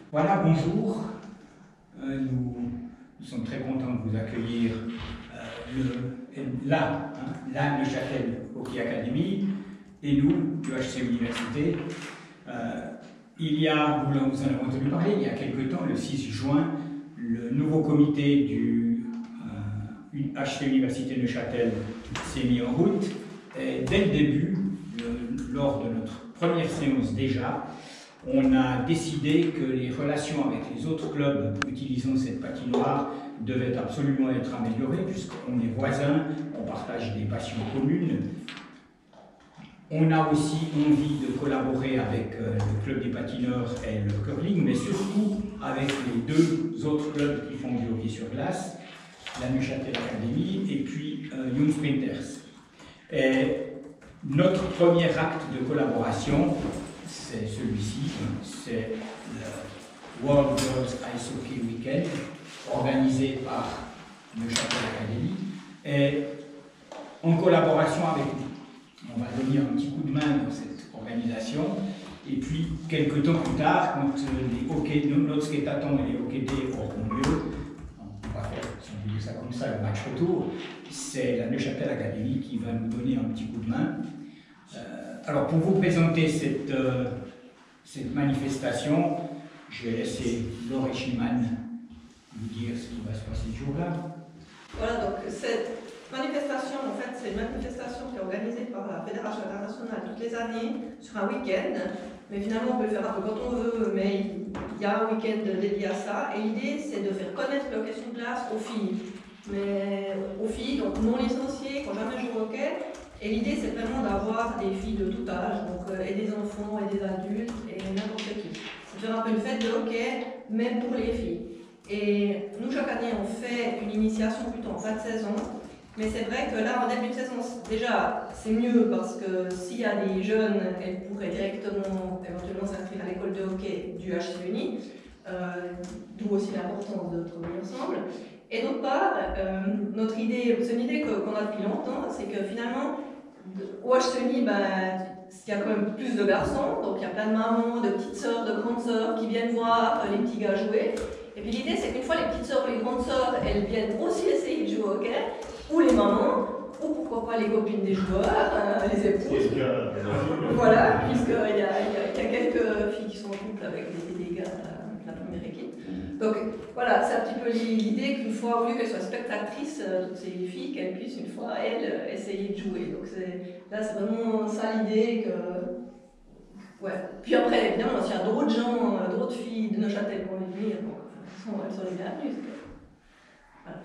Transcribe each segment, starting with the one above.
Voilà, bonjour. Nous sommes très contents de vous accueillir là, Neuchâtel Hockey Academy, et nous, du HC Université. Vous en avez entendu parler, il y a quelque temps, le 6 juin, le nouveau comité du HC Université Neuchâtel s'est mis en route. Et dès le début, lors de notre première séance déjà, on a décidé que les relations avec les autres clubs utilisant cette patinoire devaient absolument être améliorées, puisqu'on est voisins, on partage des passions communes. On a aussi envie de collaborer avec le club des patineurs et le curling, mais surtout avec les deux autres clubs qui font du hockey sur glace, la Neuchâtel Academy et puis Young Sprinters. Et notre premier acte de collaboration, c'est celui-ci, c'est le World Girls Ice Hockey Weekend, organisé par Neuchâtel Academy, et en collaboration avec nous. On va donner un petit coup de main dans cette organisation, et puis quelques temps plus tard, quand notre skateathon et les hockey auront lieu, on va faire, si on dit ça comme ça, le match retour, c'est la Neuchâtel Academy qui va nous donner un petit coup de main. Alors, pour vous présenter cette manifestation, je vais laisser Laure Schimann vous dire ce qui va se passer ce jour-là. Voilà, donc cette manifestation, en fait, c'est une manifestation qui est organisée par la Fédération internationale toutes les années sur un week-end. Mais finalement, on peut le faire un peu quand on veut, mais il y a un week-end dédié à ça. Et l'idée, c'est de faire connaître le hockey sur glace aux filles. Mais aux filles, donc non licenciées, qui n'ont jamais joué au hockey. Et l'idée, c'est vraiment d'avoir des filles de tout âge, donc, et des enfants, et des adultes, et n'importe qui. C'est faire un peu une fête de hockey, même pour les filles. Et nous, chaque année, on fait une initiation plutôt en fin de saison. Mais c'est vrai que là, en début de saison, déjà, c'est mieux parce que s'il y a des jeunes, elles pourraient directement, éventuellement, s'inscrire à l'école de hockey du HC Uni. D'où aussi l'importance de travailler ensemble. Et d'autre part, notre idée, c'est une idée qu'on a depuis longtemps, c'est que finalement, au HC Uni, il y a quand même plus de garçons, donc il y a plein de mamans, de petites sœurs, de grandes sœurs qui viennent voir les petits gars jouer. Et puis l'idée, c'est qu'une fois les petites sœurs, les grandes sœurs, elles viennent aussi essayer de jouer au hockey, ou les mamans, ou pourquoi pas les copines des joueurs, les épouses. Voilà, puisqu'il y a quelques filles qui sont en couple avec des gars de la première équipe. Donc voilà, c'est un petit peu l'idée qu'une fois, au lieu qu'elles soient spectatrices, toutes ces filles, qu'elles puissent une fois, elles, essayer de jouer. Donc là, c'est vraiment ça l'idée que... Ouais. Puis après, évidemment, s'il y a d'autres gens, d'autres filles de Neuchâtel qui vont venir, donc elles sont les bienvenues. Voilà.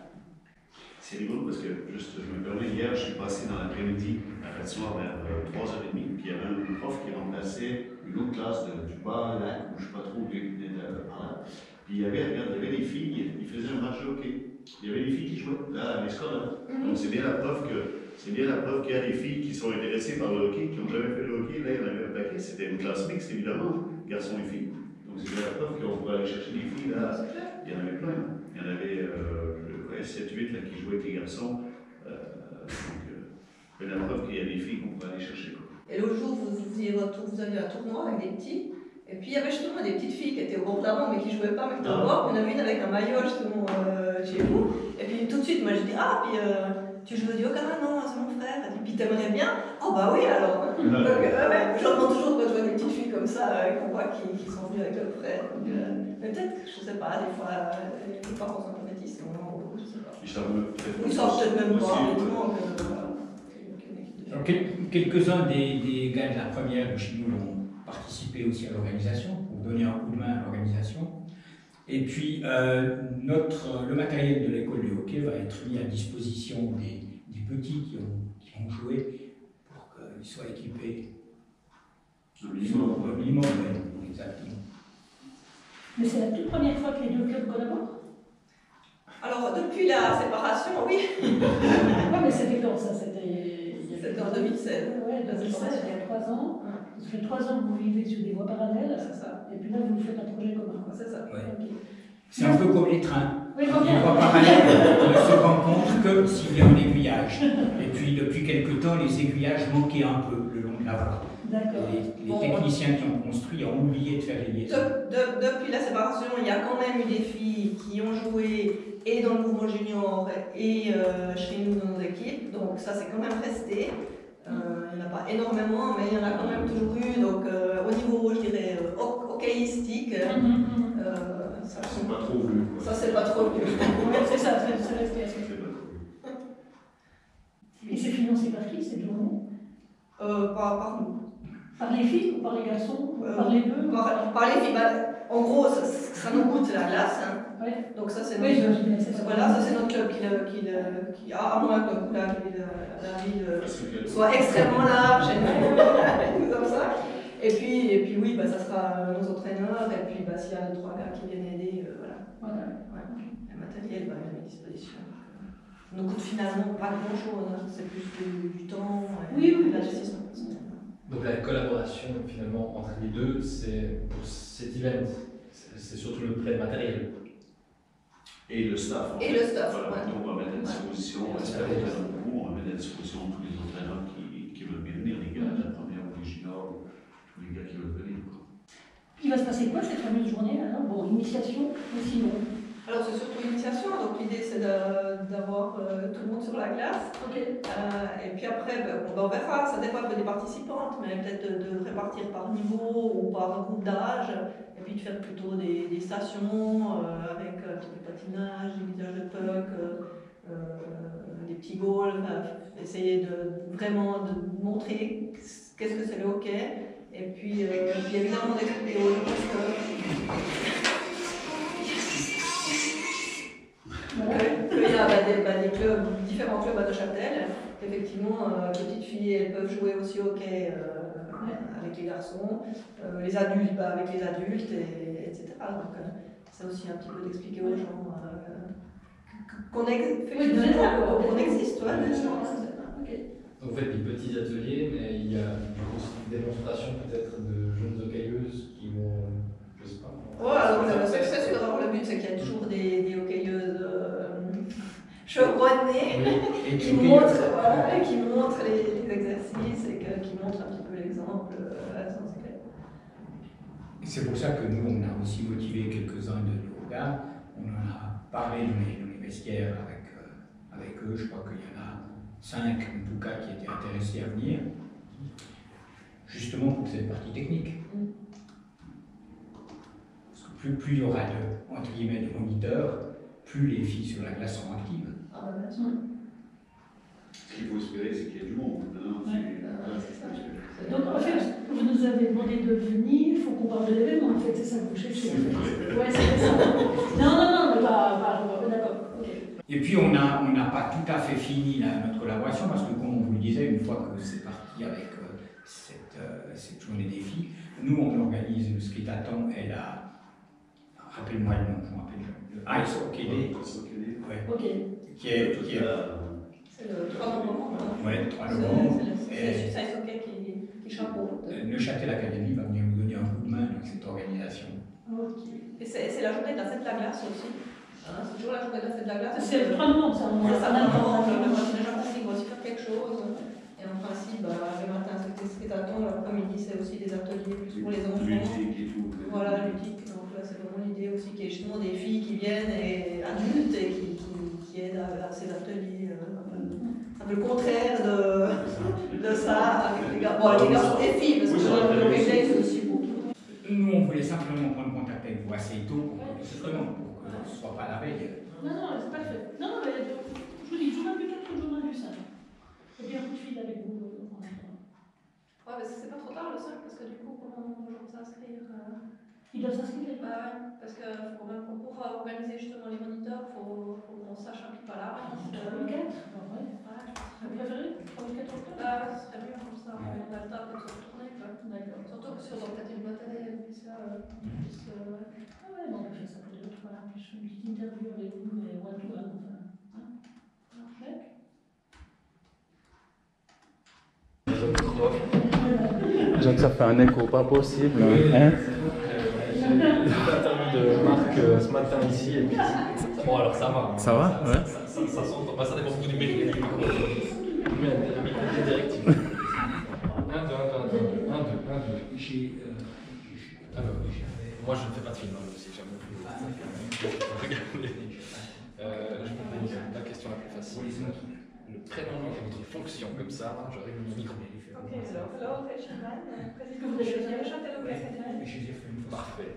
C'est rigolo parce que, juste, je me permets, hier, je suis passé dans l'après-midi, à la soir vers 3h30, puis il y avait un prof qui remplaçait une autre classe du bas lac, ou je ne sais pas trop où il était par là. Puis il y avait des filles, ils faisaient un match de hockey. Il y avait des filles qui jouaient là à l'école. Donc c'est bien la preuve qu'il y a des filles qui sont intéressées par le hockey, qui n'ont jamais fait le hockey. Là, il y en avait un paquet. C'était une classe mixte, évidemment, garçons et filles. Donc c'est bien la preuve qu'on pourrait aller chercher des filles là. Il y en avait plein. Il y en avait 7-8 là qui jouaient avec les garçons. C'est la preuve qu'il y a des filles qu'on pourrait aller chercher. Et l'autre jour, vous aviez un tournoi avec des petits. Et puis il y avait justement des petites filles qui étaient au bord de la rampe mais qui ne jouaient pas, mais qui étaient au bord. On avait une avec un maillot justement chez vous. Et puis tout de suite, moi je dis tu joues au hockey? Non, c'est mon frère. Et puis t'aimerais bien? Oh bah oui alors. Donc j'entends toujours quand je vois des petites filles comme ça qu'on voit qui sont venues avec leur frère. Donc, mais peut-être, je sais pas, des fois les parents sont en compétition, je sais pas. Ils savent peut-être même pas, honnêtement. Quelques-uns des gars de la première de chez nous ont participé aussi à l'organisation, pour donner un coup de main à l'organisation. Et puis, le matériel de l'école de hockey va être mis à disposition des petits qui ont joué pour qu'ils soient équipés. Au minimum, oui, exactement. Mais c'est la toute première fois que les deux clubs collaborent? Alors, depuis la séparation, oui. Oui, mais c'était quand ça? C'était en 2016. Oui, 2016, il y a 3 ans. Ça fait 3 ans que vous vivez sur des voies parallèles. C'est ça. Et puis là, vous faites un projet commun. C'est ça. Ouais. Okay. C'est un peu comme les trains. Oui, Les voies parallèles ne se rencontrent que s'il y a un aiguillage. Et puis, depuis quelque temps, les aiguillages manquaient un peu le long pu l'avoir. D'accord. Les techniciens qui ont construit ont oublié de faire les liaisons. Depuis la séparation, il y a quand même eu des filles qui ont joué et dans le mouvement junior et chez nous dans nos équipes, donc ça c'est quand même resté. Il n'y en a pas énormément, mais il y en a quand même toujours eu. Donc au niveau, je dirais, hockeyistique, ça C'est pas trop vu. Quoi. ça c'est pas trop vu. C'est ça, c'est resté. C'est pas trop vu. Et c'est financé par qui cette journée? Par nous. Par les filles ou par les garçons? Par les deux? Par les filles, en gros, ça nous coûte la glace. Hein. Ouais. Donc ça c'est Oui, notre, j'imagine, c'est ça. voilà, ça c'est notre club qui à moins que la ville soit extrêmement large et comme ça. Et puis oui, bah, ça sera nos entraîneurs, et puis bah, s'il y a 2-3 gars qui viennent aider, voilà. Ouais. Le matériel va être à disposition. Ça nous coûte finalement pas grand chose, hein. C'est plus du temps et de l'investissement personnel. Donc la collaboration finalement entre les deux, c'est pour cet event, c'est surtout le prêt de matériel. Et le staff. Et le staff, voilà, ouais. on va mettre à disposition, on va mettre à disposition tous les entraîneurs qui veulent bien venir, les gars de la première ou les juniors, tous les gars qui veulent venir. Quoi. Il va se passer quoi cette fameuse journée alors? Bon, initiation, mais sinon. Alors c'est surtout l'initiation, donc l'idée c'est d'avoir tout le monde sur la glace. Ok. Et puis après, on verra, ça dépend un peu des participantes, mais peut-être de répartir par niveau ou par groupe d'âge, et puis de faire plutôt des stations avec un petit peu de patinage, des visages de puck, des petits goals, essayer vraiment de montrer qu'est-ce que c'est le hockey, et puis évidemment d'expliquer aux gens qu'il y a des clubs, différents clubs à Neuchâtel. Effectivement, les petites filles elles peuvent jouer aussi au hockey avec les garçons, les adultes avec les adultes, etc. Donc, c'est aussi un petit peu d'expliquer aux gens qu'on existe. Ouais, Donc vous faites des petits ateliers, mais il y a aussi une démonstration peut-être de jeunes hockeyeuses qui vont, je sais pas. Ouais, alors c'est sûr, le but c'est qu'il y a toujours des hockeyeuses chevronnées qui montrent les exercices et qui montrent un petit peu l'exemple. C'est pour ça que nous, on a aussi motivé quelques-uns de nos gars. On en a parlé dans les vestiaires avec eux. Je crois qu'il y en a 5 en tout cas qui étaient intéressés à venir, justement pour cette partie technique. Parce que plus il y aura entre guillemets, de moniteurs, plus les filles sur la glace seront actives. Ce qu'il faut espérer, c'est qu'il y ait du monde. Donc en fait, vous nous avez demandé de venir, il faut qu'on parle de l'événement en fait, c'est ça que vous cherchez en fait. Ouais, c'est ça. Non, mais pas d'accord. Okay. Et puis on n'a pas tout à fait fini notre collaboration parce que comme on vous le disait, une fois que c'est parti avec cette journée des filles, nous on organise le ski à temps et rappelez-moi le nom, je me rappelle le Ice Hockey Day. Ok. Qui est c'est le 3 novembre. Ouais, le 3 novembre. C'est Suisse Ice Hockey qui chapeaute. Neuchâtel Academy va venir nous donner un coup de main dans cette organisation. Ok. Et c'est la journée de la fête de la glace aussi. C'est toujours la journée de la fête de la glace. C'est le 3 novembre, ça. C'est ça, le matin il va aussi faire quelque chose. Et en principe, le matin c'est attend, l'après-midi c'est aussi des ateliers plus pour les enfants. Ludique et tout. Voilà, ludique. Donc là c'est vraiment l'idée aussi qu'il y ait justement des filles qui viennent et adultes et qui aident à ces ateliers. Un peu le contraire de ça avec les gars. Bon, les garçons et filles, parce que le PG c'est aussi pour tout. Nous, on voulait simplement prendre contact avec vous assez tôt pour que ce ne soit pas la veille. Non, c'est pas fait. Non, mais je vous dis, journal du 4 ou journal du 5. Et puis un coup de fil avec vous. Ouais, mais c'est pas trop tard le 5, parce que du coup, comment on va s'inscrire Ils doivent s'inscrire. Ouais, parce que pour organiser justement les moniteurs, il faut qu'on sache un petit peu à l'avance. 3 ou 4, ouais. Vous préférez 3 ou 4 octobre? Ce serait mieux comme ça, on a le temps de se retourner. D'accord. Surtout que si on doit peut-être du matériel, puis ça. Ah ouais, on peut faire ça pour d'autres. Voilà, puis je fais une petite interview avec vous, mais one-to-one, enfin. Donc ça fait un écho pas possible. Hein? J'ai l'interview de Marc ce matin ici. Et puis, bon, alors ça va. Ça va? Ouais. Ça s'entend. Ça dépend beaucoup du micro. Mais un micro très direct. 1, 2, 1, 2. Moi, je ne fais pas de film, hein, aussi, j'avoue. Je vous pose la question la plus facile. Le prénom et votre fonction, comme ça, je règle mon micro. Ok, alors, Laure Eschenmann, Est-ce que vous avez présidente de Châtellerault. Parfait.